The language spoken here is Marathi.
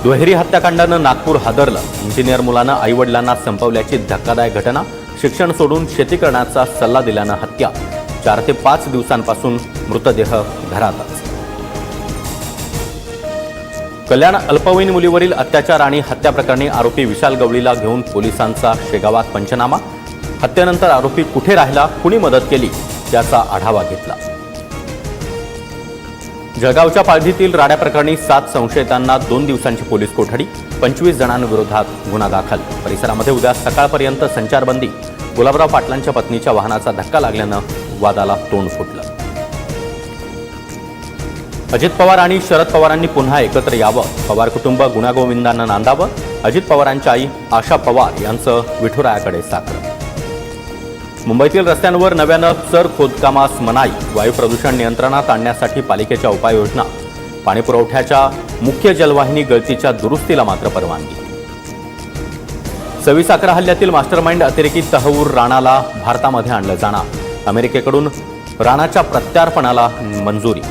दुहेरी हत्याकांडानं नागपूर हादरलं. इंजिनियर मुलानं आईवडिलांना संपवल्याची धक्कादायक घटना. शिक्षण सोडून शेती करण्याचा सल्ला दिल्यानं हत्या. 4 ते 5 दिवसांपासून मृतदेह घरातच. कल्याण अल्पवयीन मुलीवरील अत्याचार आणि हत्या प्रकरणी आरोपी विशाल गवळीला घेऊन पोलिसांचा शेगावात पंचनामा. हत्येनंतर आरोपी कुठे राहिला, कुणी मदत केली त्याचा आढावा घेतला. जळगावच्या पालघीतील राड्या प्रकरणी 7 संशयितांना 2 दिवसांची पोलीस कोठडी. 25 जणांविरोधात गुन्हा दाखल. परिसरामध्ये उद्या सकाळपर्यंत संचारबंदी. गुलाबराव पाटलांच्या पत्नीच्या वाहनाचा धक्का लागल्यानं वादाला तोंड फुटलं. अजित पवार आणि शरद पवारांनी पुन्हा एकत्र यावं. पवार कुटुंब गुण्यागोविंदांना नांदावं. अजित पवारांच्या आई आशा पवार यांचं विठुरायाकडे साकडं. मुंबईतील रस्त्यांवर नव्यानं चर खोदकामास मनाई. वायू प्रदूषण नियंत्रणात आणण्यासाठी पालिकेच्या उपाययोजना. पाणीपुरवठ्याच्या मुख्य जलवाहिनी गळतीच्या दुरुस्तीला मात्र परवानगी. 26/11 हल्ल्यातील मास्टरमाइंड अतिरेकी तहवूर राणाला भारतामध्ये आणलं जाणार. अमेरिकेकडून राणाच्या प्रत्यार्पणाला मंजुरी.